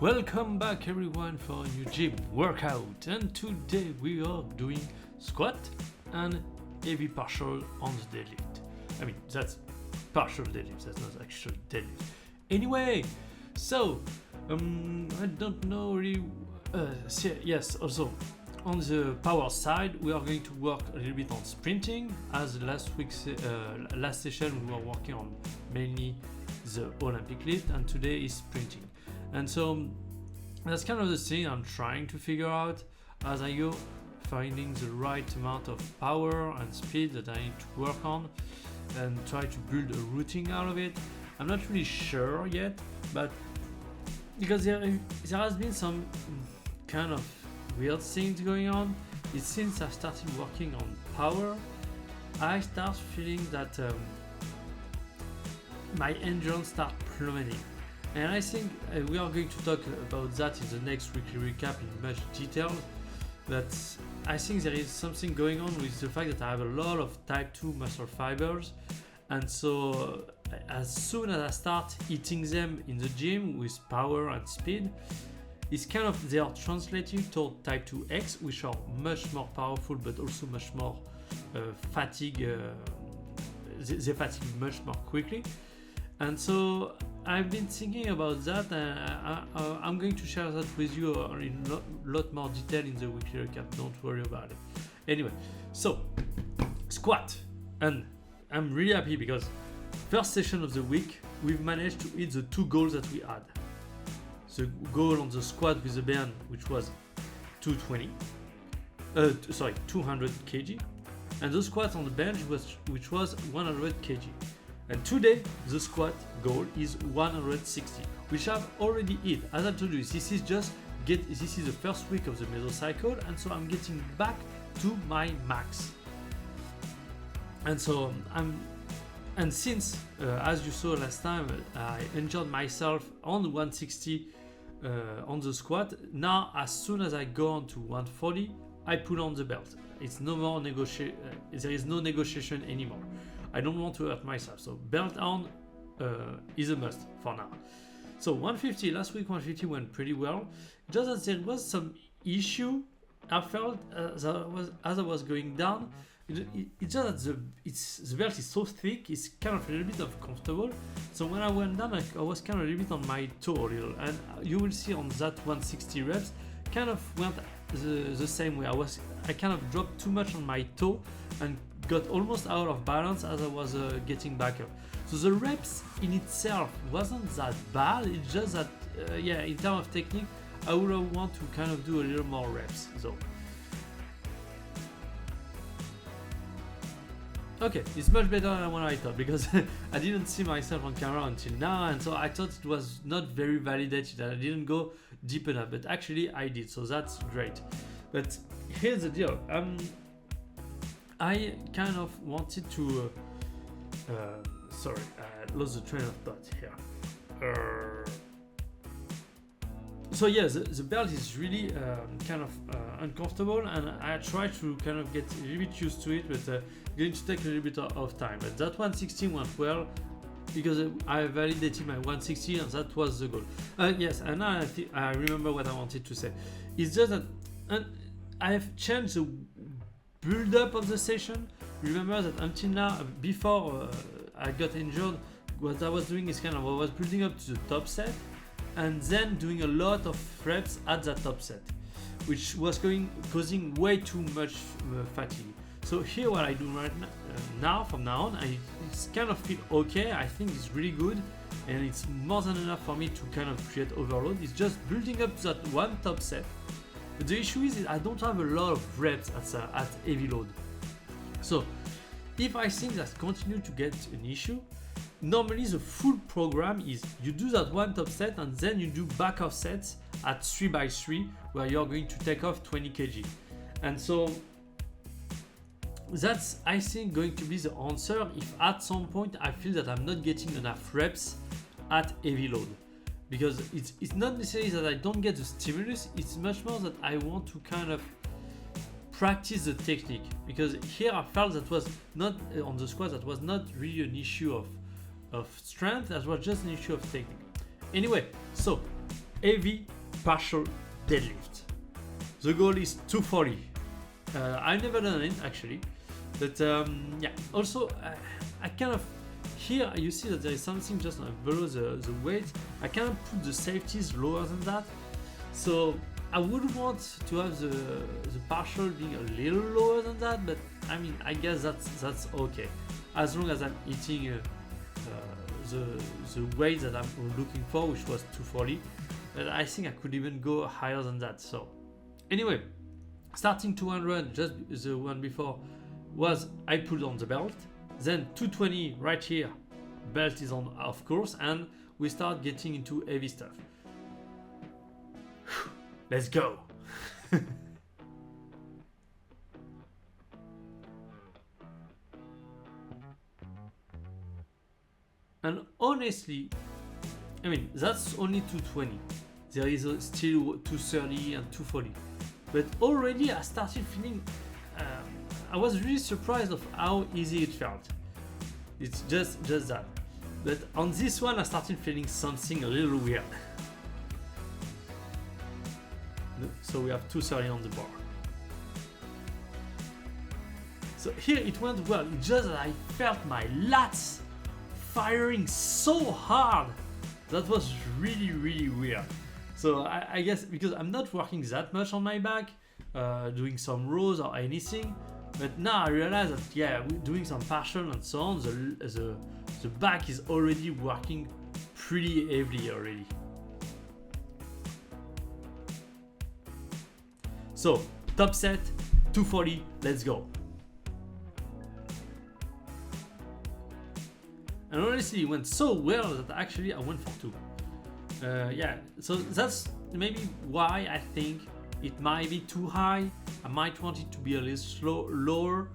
Welcome back everyone for a new gym workout, and today we are doing squat and heavy partial on the deadlift. I mean, that's partial deadlift, that's not actual deadlift. Anyway, so I don't know really. Yes, also on the power side, we are going to work a little bit on sprinting. As last session, we were working on mainly the Olympic lift, and today is sprinting. And so that's kind of the thing I'm trying to figure out as I go, finding the right amount of power and speed that I need to work on and try to build a routine out of it. I'm not really sure yet, but because there has been some kind of weird things going on. It's since I started working on power, I start feeling that my endurance start plummeting. And I think we are going to talk about that in the next weekly recap in much detail. But I think there is something going on with the fact that I have a lot of type 2 muscle fibers. And so as soon as I start eating them in the gym with power and speed, it's kind of they are translating toward type 2X, which are much more powerful but also much more fatigue. They fatigue much more quickly. And so I've been thinking about that, and I'm going to share that with you in a lot more detail in the weekly recap. Don't worry about it. Anyway, so squat, and I'm really happy because first session of the week we've managed to hit the two goals that we had. The goal on the squat with the band, which was 200 kg, and the squat on the bench which was 100 kg. And today the squat goal is 160, which I've already hit. As I told you, this is the first week of the mesocycle, and so I'm getting back to my max. And so since as you saw last time, I enjoyed myself on 160 on the squat. Now as soon as I go on to 140, I put on the belt. It's no more there is no negotiation anymore. I don't want to hurt myself, so belt on is a must for now. So 150, last week 150 went pretty well. Just as there was some issue, I felt as I was going down, it's just that the belt is so thick, it's kind of a little bit uncomfortable. So when I went down, I was kind of a little bit on my toe a little, and you will see on that 160 reps, kind of went the same way. I kind of dropped too much on my toe and got almost out of balance as I was getting back up. So the reps in itself wasn't that bad. It's just that in terms of technique, I would want to kind of do a little more reps. So okay, it's much better than what I thought, because I didn't see myself on camera until now, and so I thought it was not very validated, that I didn't go deep enough, but actually I did, so that's great. But here's the deal. I kind of wanted to sorry, I lost the train of thought here. So yeah, the belt is really kind of uncomfortable, and I try to kind of get a little bit used to it, but going to take a little bit of time. But that 160 went well because I validated my 160, and that was the goal. Yes, and now I remember what I wanted to say. It's just that I have changed the build up of the session. Remember that until now, before I got injured, what I was doing is I was building up to the top set and then doing a lot of reps at that top set, which was causing way too much fatigue. So here what I do right now, from now on, it's kind of feel okay. I think it's really good, and it's more than enough for me to kind of create overload. It's just building up to that one top set. But the issue is I don't have a lot of reps at heavy load. So if I think that continue to get an issue, normally the full program is you do that one top set and then you do back off sets at 3x3 where you're going to take off 20 kg. And so that's, I think, going to be the answer if at some point I feel that I'm not getting enough reps at heavy load. Because it's not necessarily that I don't get the stimulus, it's much more that I want to kind of practice the technique. Because here I felt that was not on the squat, that was not really an issue of strength, that was just an issue of technique. Anyway, so heavy partial deadlift. The goal is 240. I've never done it actually, but yeah. Also, I kind of here you see that there is something just below the weight. I cannot put the safeties lower than that, so I would want to have the partial being a little lower than that. But I mean, I guess that's okay, as long as I'm hitting the weight that I'm looking for, which was 240. But I think I could even go higher than that. So anyway, starting 200, just the one before, was I put on the belt. Then 220 right here, belt is on of course, and we start getting into heavy stuff. Let's go. And honestly, I mean, that's only 220. There is still 230 and 240. But already I started feeling, I was really surprised of how easy it felt. It's just that. But on this one, I started feeling something a little weird. So we have 230 on the bar. So here it went well. It's just that I felt my lats firing so hard. That was really, really weird. So I guess because I'm not working that much on my back, doing some rows or anything, but now I realize that yeah, doing some partial and so on, the back is already working pretty heavily already. So top set, 240, let's go. And honestly, it went so well that actually I went for 2. Yeah, so that's maybe why I think it might be too high. I might want it to be a little lower,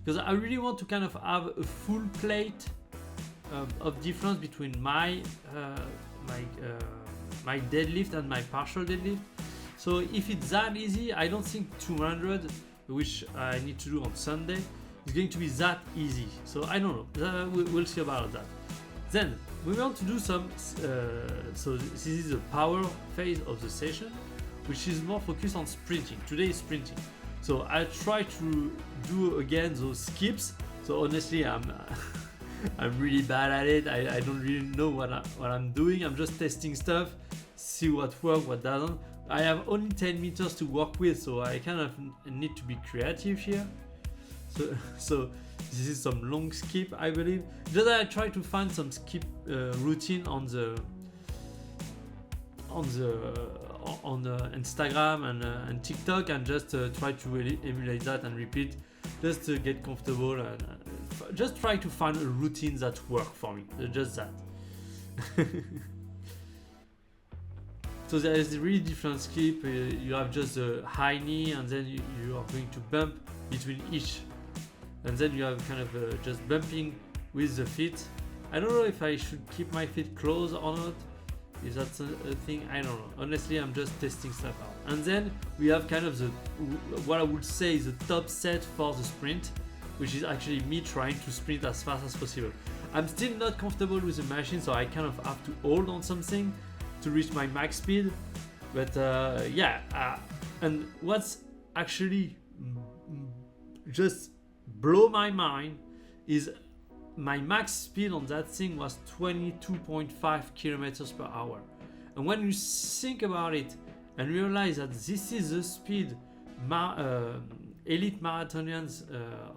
because I really want to kind of have a full plate of difference between my deadlift and my partial deadlift. So if it's that easy, I don't think 200, which I need to do on Sunday, is going to be that easy. So I don't know. We'll see about that. Then we want to do some. So this is the power phase of the session, which is more focused on sprinting. Today is sprinting. So I try to do again those skips. So honestly, I'm really bad at it. I don't really know what I'm doing. I'm just testing stuff, see what works, what doesn't. I have only 10 meters to work with, so I kind of need to be creative here. So this is some long skip, I believe. Just I try to find some skip routine on Instagram and TikTok, and just try to emulate that and repeat, just to get comfortable and just try to find a routine that works for me. Just that. So there is a really different skip. You have just a high knee, and then you are going to bump between each. And then you have kind of just bumping with the feet. I don't know if I should keep my feet closed or not. If that's a thing, I don't know. Honestly, I'm just testing stuff out. And then we have kind of what I would say is the top set for the sprint, which is actually me trying to sprint as fast as possible. I'm still not comfortable with the machine, so I kind of have to hold on something to reach my max speed. But and what's actually just blow my mind is my max speed on that thing was 22.5 kilometers per hour. And when you think about it and realize that this is the speed elite marathonians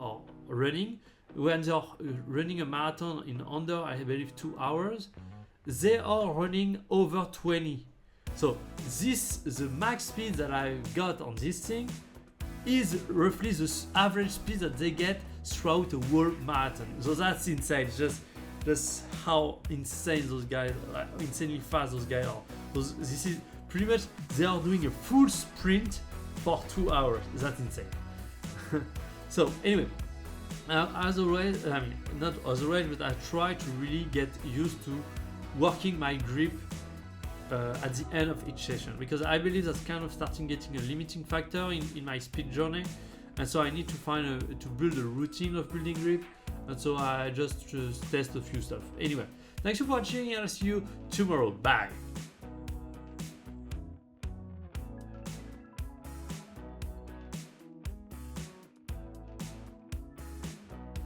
are running, when they are running a marathon in under, I believe, 2 hours, they are running over 20. So the max speed that I got on this thing is roughly the average speed that they get throughout a world marathon. So that's insane. Just how insane those guys are, insanely fast those guys are. This is pretty much, they are doing a full sprint for 2 hours. That's insane. So anyway, as always, I mean, not as always, but I try to really get used to working my grip at the end of each session, because I believe that's kind of starting getting a limiting factor in my speed journey, and so I need to build a routine of building grip, and so I just test a few stuff. Anyway, thanks for watching, and I'll see you tomorrow. Bye.